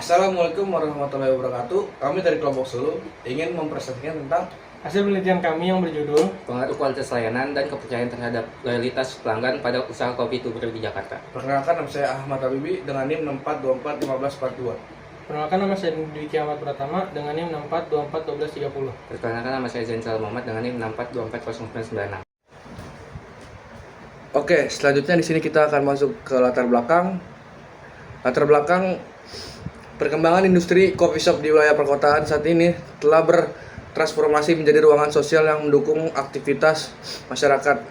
Assalamualaikum warahmatullahi wabarakatuh. Kami dari kelompok Solo ingin mempresentasikan tentang Hasil penelitian kami yang berjudul Pengaruh kualitas layanan dan kepercayaan terhadap loyalitas pelanggan pada usaha kopi tubruk di Jakarta. perkenalkan nama saya Ahmad Habibi dengan NIM 64241542. Perkenalkan nama saya Dwiki Ahmad Pratama dengan NIM 64241230. Perkenalkan nama saya Zainal Muhammad dengan NIM 64240996. Oke, selanjutnya di sini kita akan masuk ke latar belakang. Latar belakang perkembangan industri coffee shop di wilayah perkotaan saat ini telah bertransformasi menjadi ruangan sosial yang mendukung aktivitas masyarakat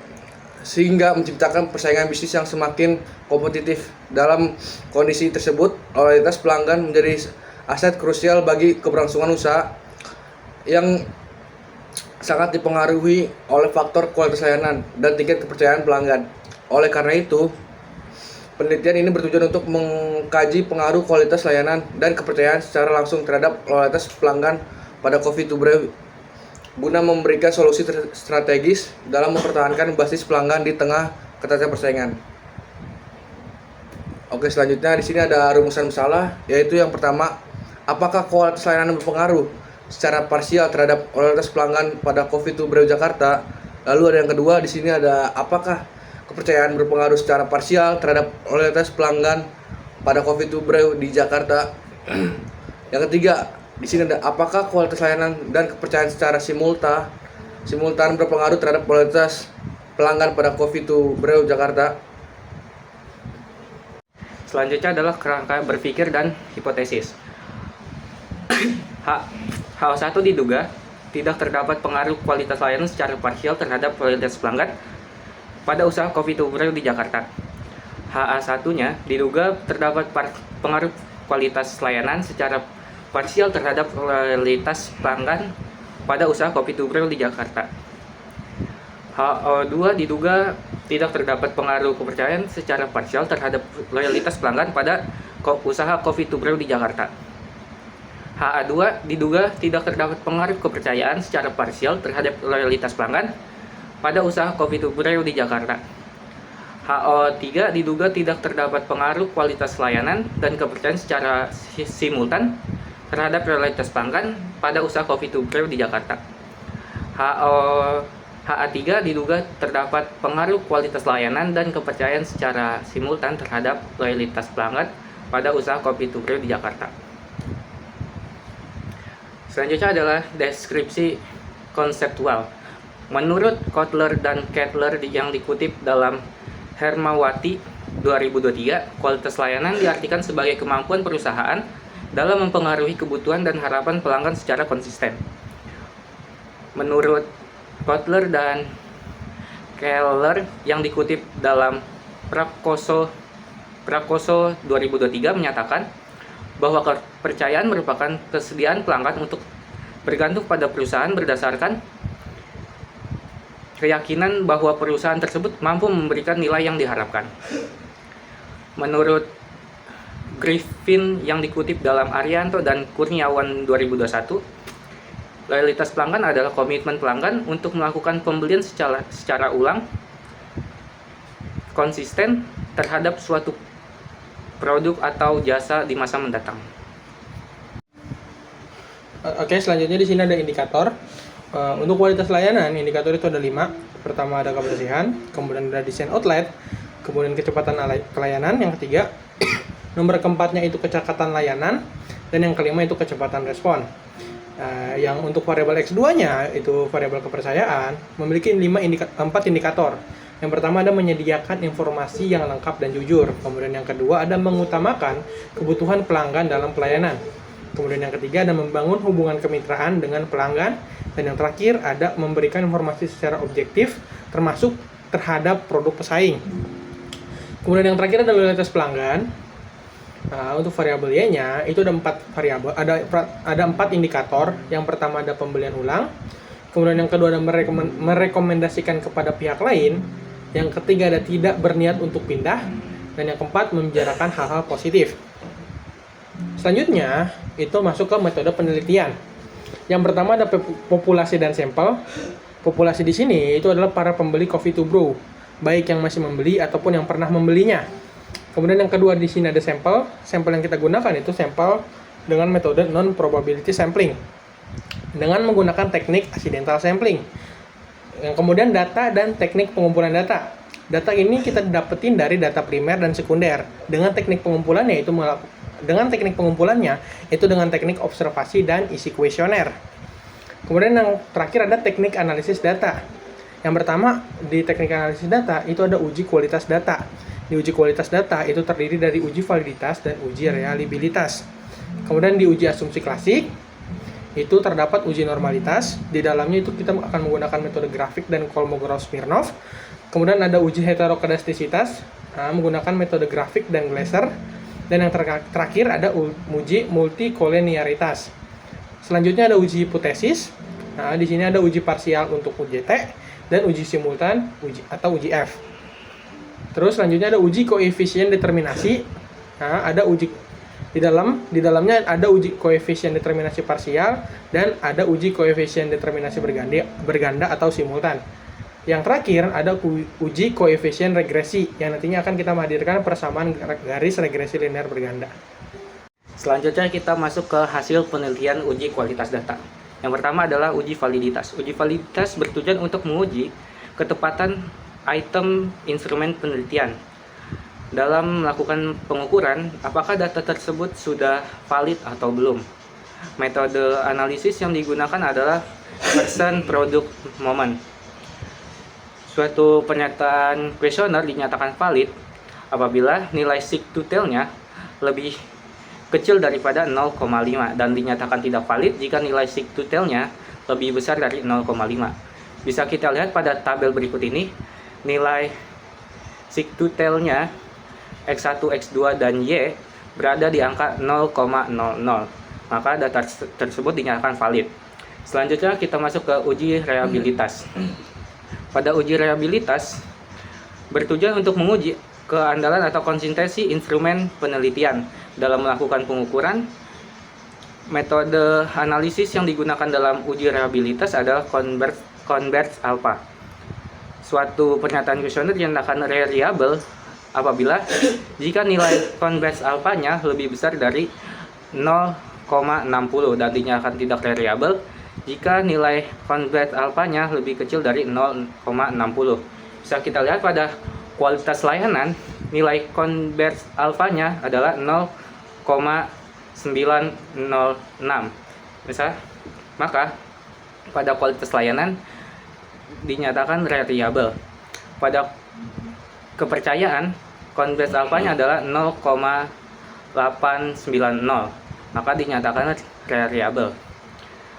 sehingga menciptakan persaingan bisnis yang semakin kompetitif. Dalam kondisi tersebut, loyalitas pelanggan menjadi aset krusial bagi keberlangsungan usaha yang sangat dipengaruhi oleh faktor kualitas layanan dan tingkat kepercayaan pelanggan. Oleh karena itu, penelitian ini bertujuan untuk mengkaji pengaruh kualitas layanan dan kepercayaan secara langsung terhadap loyalitas pelanggan pada Coffee to Brew guna memberikan solusi strategis dalam mempertahankan basis pelanggan di tengah ketatnya persaingan. Oke, selanjutnya di sini ada rumusan masalah, yaitu yang pertama, apakah kualitas layanan berpengaruh secara parsial terhadap loyalitas pelanggan pada Coffee to Brew Jakarta? Lalu ada yang kedua, di sini ada apakah kepercayaan berpengaruh secara parsial terhadap loyalitas pelanggan pada Coffee to Brew di Jakarta. Yang ketiga, di sini ada apakah kualitas layanan dan kepercayaan secara simultan berpengaruh terhadap loyalitas pelanggan pada Coffee to Brew Jakarta. Selanjutnya adalah kerangka berpikir dan hipotesis. Hal satu diduga tidak terdapat pengaruh kualitas layanan secara parsial terhadap loyalitas pelanggan pada usaha Coffee to Brew di Jakarta. HA1-nya diduga terdapat pengaruh kualitas layanan secara parsial terhadap loyalitas pelanggan pada usaha Coffee to Brew di Jakarta. HO2 diduga tidak terdapat pengaruh kepercayaan secara parsial terhadap loyalitas pelanggan pada usaha Coffee to Brew di Jakarta. HA2 diduga tidak terdapat pengaruh kepercayaan secara parsial terhadap loyalitas pelanggan pada usaha Coffee to Brew di Jakarta. HO3 diduga tidak terdapat pengaruh kualitas layanan dan kepercayaan secara simultan terhadap loyalitas pelanggan pada usaha Coffee to Brew di Jakarta. HA3 diduga terdapat pengaruh kualitas layanan dan kepercayaan secara simultan terhadap loyalitas pelanggan pada usaha Coffee to Brew di Jakarta. Selanjutnya adalah deskripsi konseptual. Menurut Kotler dan Kettler yang dikutip dalam Hermawati 2023, kualitas layanan diartikan sebagai kemampuan perusahaan dalam mempengaruhi kebutuhan dan harapan pelanggan secara konsisten. Menurut Kotler dan Keller yang dikutip dalam Prakoso 2023 menyatakan bahwa kepercayaan merupakan kesediaan pelanggan untuk bergantung pada perusahaan berdasarkan keyakinan bahwa perusahaan tersebut mampu memberikan nilai yang diharapkan. Menurut Griffin yang dikutip dalam Arianto dan Kurniawan 2021, loyalitas pelanggan adalah komitmen pelanggan untuk melakukan pembelian secara ulang konsisten terhadap suatu produk atau jasa di masa mendatang. Oke, selanjutnya di sini ada indikator. Untuk kualitas layanan, indikator itu ada 5. Pertama ada kebersihan, kemudian ada desain outlet, kemudian kecepatan pelayanan, yang ketiga nomor keempatnya itu kecacatan layanan, dan yang kelima itu kecepatan respon. Yang untuk variabel X2-nya itu variabel kepercayaan memiliki 4 indikator. Yang pertama ada menyediakan informasi yang lengkap dan jujur. Kemudian yang kedua ada mengutamakan kebutuhan pelanggan dalam pelayanan. Kemudian yang ketiga ada membangun hubungan kemitraan dengan pelanggan. Dan yang terakhir ada memberikan informasi secara objektif termasuk terhadap produk pesaing. Kemudian yang terakhir ada loyalitas pelanggan. Untuk variabel Y-nya itu ada 4 variabel, ada 4 indikator. Yang pertama ada pembelian ulang. Kemudian yang kedua ada merekomendasikan kepada pihak lain. Yang ketiga ada tidak berniat untuk pindah. Dan yang keempat membicarakan hal-hal positif. Selanjutnya itu masuk ke metode penelitian. Yang pertama ada populasi dan sampel. Populasi di sini itu adalah para pembeli Coffee to Brew, baik yang masih membeli ataupun yang pernah membelinya. Kemudian yang kedua di sini ada sampel. Sampel yang kita gunakan itu sampel dengan metode non-probability sampling dengan menggunakan teknik accidental sampling. Yang kemudian data dan teknik pengumpulan data. Data ini kita dapetin dari data primer dan sekunder. Dengan teknik pengumpulannya itu dengan teknik observasi dan isi kuesioner. Kemudian yang terakhir ada teknik analisis data. Yang pertama di teknik analisis data itu ada uji kualitas data. Di uji kualitas data itu terdiri dari uji validitas dan uji reliabilitas. Kemudian di uji asumsi klasik itu terdapat uji normalitas. Di dalamnya itu kita akan menggunakan metode grafik dan Kolmogorov-Smirnov. Kemudian ada uji heterokedastisitas menggunakan metode grafik dan Glasser. Dan yang terakhir ada uji multikoleniaritas. Selanjutnya ada uji hipotesis. Nah, di sini ada uji parsial untuk UJT dan uji simultan atau uji F. Terus selanjutnya ada uji koefisien determinasi. Nah, ada uji di dalamnya ada uji koefisien determinasi parsial dan ada uji koefisien determinasi berganda atau simultan. Yang terakhir ada uji koefisien regresi yang nantinya akan kita menghadirkan persamaan garis regresi linear berganda. Selanjutnya kita masuk ke hasil penelitian uji kualitas data. Yang pertama adalah uji validitas. Uji validitas bertujuan untuk menguji ketepatan item instrumen penelitian. Dalam melakukan pengukuran, apakah data tersebut sudah valid atau belum. Metode analisis yang digunakan adalah person product moment. Suatu pernyataan kuesioner dinyatakan valid apabila nilai sig-to-tail-nya lebih kecil daripada 0,5 dan dinyatakan tidak valid jika nilai sig-to-tail-nya lebih besar dari 0,5. Bisa kita lihat pada tabel berikut ini, nilai sig-to-tail-nya X1, X2, dan Y berada di angka 0,00. Maka data tersebut dinyatakan valid. Selanjutnya kita masuk ke uji reliabilitas. Pada uji reliabilitas bertujuan untuk menguji keandalan atau konsistensi instrumen penelitian dalam melakukan pengukuran. Metode analisis yang digunakan dalam uji reliabilitas adalah converse alpha. Suatu pernyataan kuesioner dinyatakan reliable apabila jika nilai converse alpha-nya lebih besar dari 0,60 dan dinyatakan tidak reliable jika nilai converse alpha-nya lebih kecil dari 0,60. Bisa kita lihat pada kualitas layanan, nilai converse alpha-nya adalah 0,906. Maka pada kualitas layanan dinyatakan reliable. Pada kepercayaan, converse alpha-nya adalah 0,890. Maka dinyatakan reliable.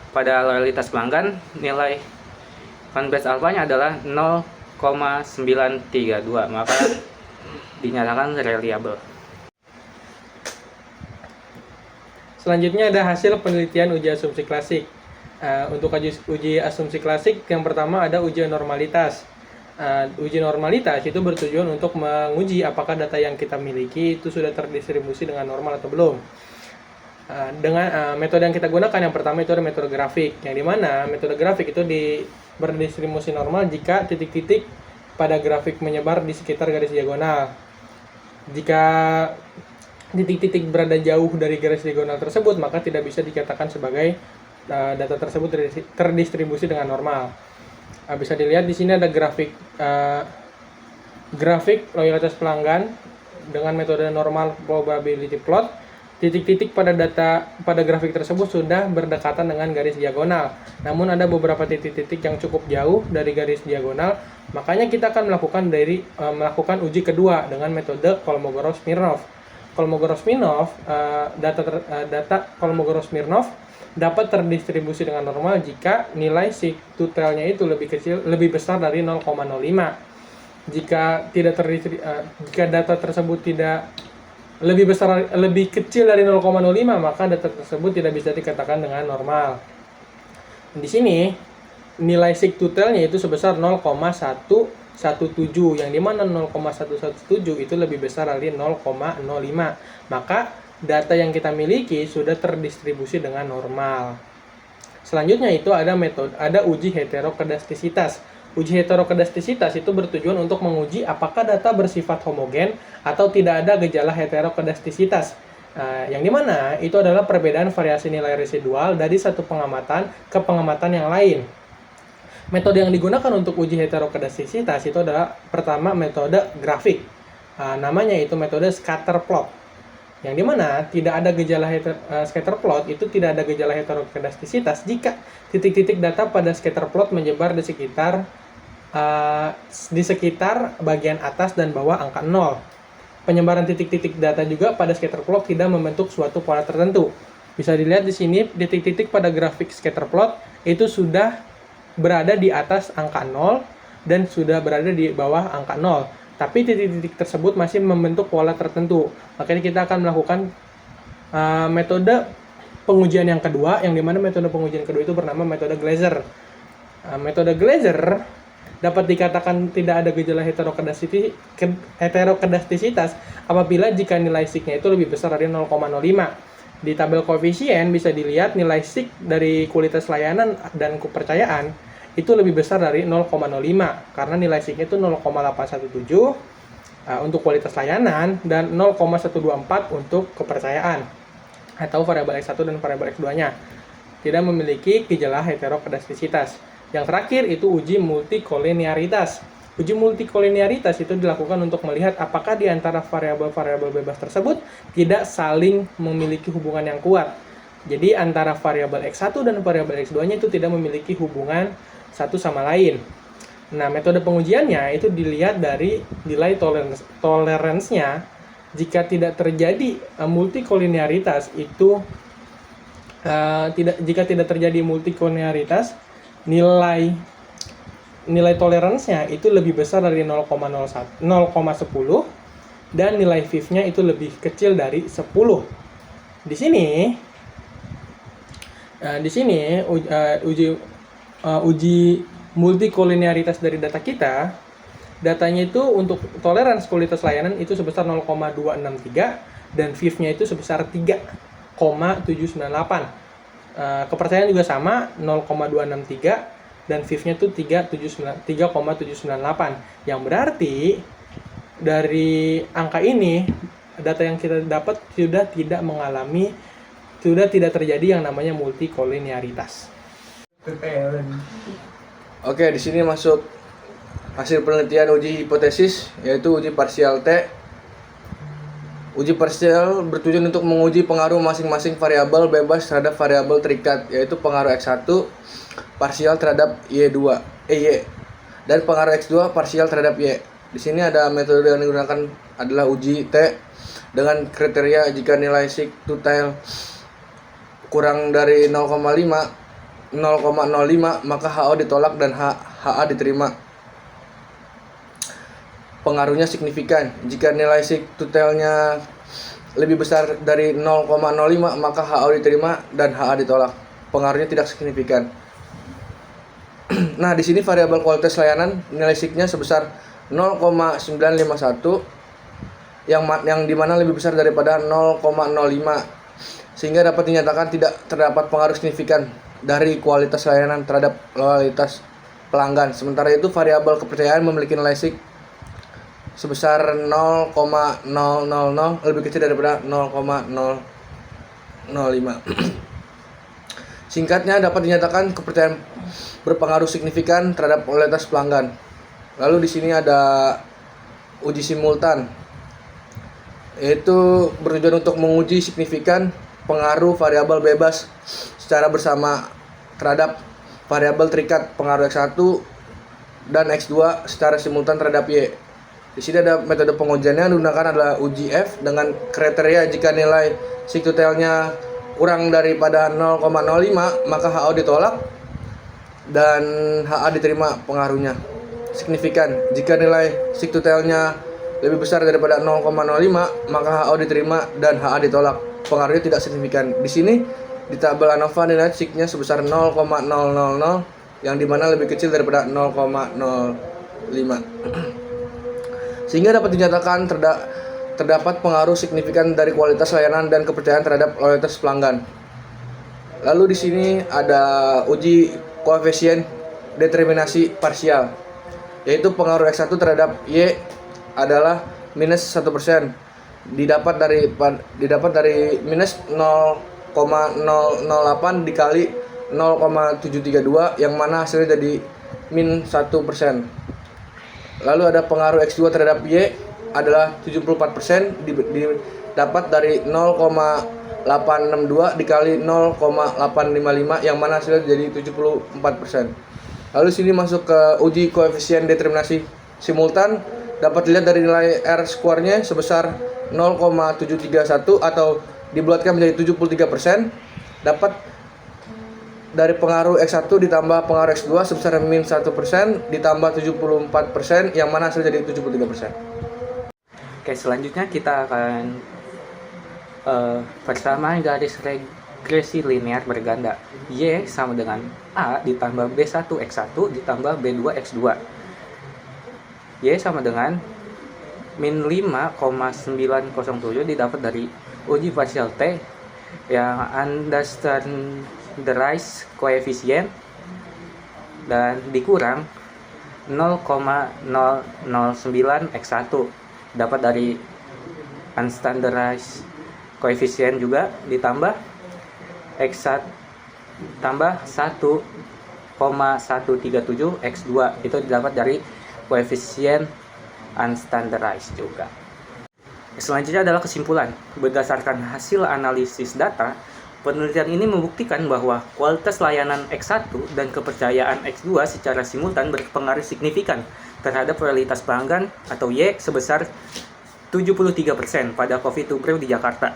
Pada loyalitas pelanggan, nilai converse alpha-nya adalah 0,932. Maka dinyatakan reliable. Selanjutnya ada hasil penelitian uji asumsi klasik. Untuk uji asumsi klasik, yang pertama ada uji normalitas. Uji normalitas itu bertujuan untuk menguji apakah data yang kita miliki itu sudah terdistribusi dengan normal atau belum. Dengan metode yang kita gunakan, yang pertama itu ada metode grafik, yang dimana metode grafik itu berdistribusi normal jika titik-titik pada grafik menyebar di sekitar garis diagonal. Jika titik-titik berada jauh dari garis diagonal tersebut, maka tidak bisa dikatakan sebagai data tersebut terdistribusi dengan normal. Bisa dilihat di sini ada grafik loyalitas pelanggan dengan metode normal probability plot. Titik-titik pada grafik tersebut sudah berdekatan dengan garis diagonal. Namun ada beberapa titik-titik yang cukup jauh dari garis diagonal. Makanya kita akan melakukan uji kedua dengan metode Kolmogorov-Smirnov. Data Kolmogorov-Smirnov dapat terdistribusi dengan normal jika nilai sig-to-tail-nya itu lebih besar dari 0,05. Jika data tersebut lebih kecil dari 0,05, maka data tersebut tidak bisa dikatakan dengan normal. Di sini nilai sig-to-tail-nya itu sebesar 0,117, yang dimana 0,117 itu lebih besar dari 0,05. Maka data yang kita miliki sudah terdistribusi dengan normal. Selanjutnya itu ada uji heterokedastisitas. Uji heterokedastisitas itu bertujuan untuk menguji apakah data bersifat homogen atau tidak ada gejala heterokedastisitas. Yang dimana itu adalah perbedaan variasi nilai residual dari satu pengamatan ke pengamatan yang lain. Metode yang digunakan untuk uji heterokedastisitas itu adalah pertama metode grafik. Namanya itu metode scatter plot. Yang dimana tidak ada gejala scatter plot itu tidak ada gejala heterokedastisitas jika titik-titik data pada scatter plot menyebar di sekitar bagian atas dan bawah angka 0. Penyebaran titik-titik data juga pada scatter plot tidak membentuk suatu pola tertentu. Bisa dilihat di sini titik-titik pada grafik scatter plot itu sudah berada di atas angka 0 dan sudah berada di bawah angka 0. Tapi titik-titik tersebut masih membentuk pola tertentu. Makanya kita akan melakukan metode pengujian yang kedua, yang dimana metode pengujian kedua itu bernama metode Glaser. Metode Glaser dapat dikatakan tidak ada gejala heterokedastisitas apabila jika nilai sig-nya itu lebih besar dari 0,05. Di tabel koefisien bisa dilihat nilai sig dari kualitas layanan dan kepercayaan itu lebih besar dari 0,05 karena nilai sig-nya itu 0,817 untuk kualitas layanan dan 0,124 untuk kepercayaan atau variabel X1 dan variabel X2-nya. Tidak memiliki gejala heterokedastisitas. Yang terakhir itu uji multikolinearitas. Uji multikolinearitas itu dilakukan untuk melihat apakah di antara variabel-variabel bebas tersebut tidak saling memiliki hubungan yang kuat. Jadi antara variabel X1 dan variabel X2-nya itu tidak memiliki hubungan satu sama lain. Nah, metode pengujiannya itu dilihat dari nilai toleransinya. Jika tidak terjadi multikolinearitas itu jika tidak terjadi multikolinearitas, nilai toleransinya itu lebih besar dari 0,10 dan nilai VIF-nya itu lebih kecil dari 10. Di sini uji multikolinearitas dari data kita, datanya itu untuk toleransi kualitas layanan itu sebesar 0,263 dan VIF-nya itu sebesar 3,798. Kepercayaan juga sama 0,263 dan VIF-nya itu 3,798. Yang berarti dari angka ini data yang kita dapat sudah tidak terjadi yang namanya multikolinearitas. Oke, di sini masuk hasil penelitian uji hipotesis yaitu uji parsial T. Uji parsial bertujuan untuk menguji pengaruh masing-masing variabel bebas terhadap variabel terikat, yaitu pengaruh X1 parsial terhadap Y dan pengaruh X2 parsial terhadap Y. Di sini ada metode yang digunakan adalah uji T dengan kriteria jika nilai sig total kurang dari 0,05 maka HO ditolak dan HA diterima. Pengaruhnya signifikan. Jika nilai sig totalnya lebih besar dari 0,05 maka HO diterima dan HA ditolak. Pengaruhnya tidak signifikan. Nah, di sini variabel kualitas layanan nilai sig-nya sebesar 0,951 yang dimana lebih besar daripada 0,05 sehingga dapat dinyatakan tidak terdapat pengaruh signifikan dari kualitas layanan terhadap loyalitas pelanggan. Sementara itu variabel kepercayaan memiliki nilai sig sebesar 0,000 lebih kecil daripada 0,005. Singkatnya dapat dinyatakan kepercayaan berpengaruh signifikan terhadap loyalitas pelanggan. Lalu di sini ada uji simultan, yaitu bertujuan untuk menguji signifikan pengaruh variabel bebas secara bersama terhadap variabel terikat pengaruh X1 dan X2 secara simultan terhadap Y. Di sini ada metode pengujiannya yang digunakan adalah uji F dengan kriteria jika nilai sig totalnya kurang daripada 0,05 maka HO ditolak dan HA diterima pengaruhnya. Signifikan. Jika nilai sig totalnya lebih besar daripada 0,05 maka HO diterima dan HA ditolak. Pengaruhnya tidak signifikan. Di sini di tabel ANOVA nilai sig-nya sebesar 0,000 yang dimana lebih kecil daripada 0,05. Sehingga dapat dinyatakan terdapat pengaruh signifikan dari kualitas layanan dan kepercayaan terhadap loyalitas pelanggan. Lalu di sini ada uji koefisien determinasi parsial, yaitu pengaruh X1 terhadap Y adalah minus 1%. didapat dari minus 0,008 dikali 0,732 yang mana hasilnya jadi min 1%. Lalu ada pengaruh X2 terhadap Y adalah 74% didapat dari 0,862 dikali 0,855 yang mana hasilnya jadi 74%. Lalu sini masuk ke uji koefisien determinasi simultan, dapat dilihat dari nilai R square-nya sebesar 0,731 atau dibulatkan menjadi 73%, dapat dari pengaruh X1 ditambah pengaruh X2 sebesar min 1% ditambah 74% yang mana hasilnya jadi 73%. Oke, selanjutnya kita akan persamaan garis regresi linear berganda. Y sama dengan A ditambah B1X1 ditambah B2X2. Y sama dengan min 5,907 didapat dari uji parsial T yang unstandardized coefficient dan dikurang 0,009 X1 dapat dari unstandardized coefficient juga ditambah X1 tambah 1,137 X2 itu didapat dari koefisien unstandardized juga. Selanjutnya adalah kesimpulan. Berdasarkan hasil analisis data, penelitian ini membuktikan bahwa kualitas layanan X1 dan kepercayaan X2 secara simultan berpengaruh signifikan terhadap loyalitas pelanggan atau Y sebesar 73% pada Coffee to Brew di Jakarta.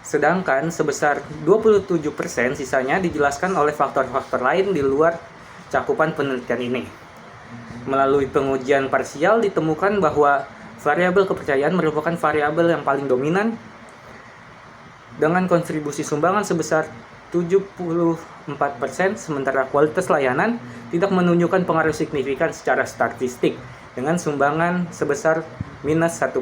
Sedangkan sebesar 27% sisanya dijelaskan oleh faktor-faktor lain di luar cakupan penelitian ini. Melalui pengujian parsial ditemukan bahwa variabel kepercayaan merupakan variabel yang paling dominan dengan kontribusi sumbangan sebesar 74%, sementara kualitas layanan tidak menunjukkan pengaruh signifikan secara statistik dengan sumbangan sebesar minus 1%.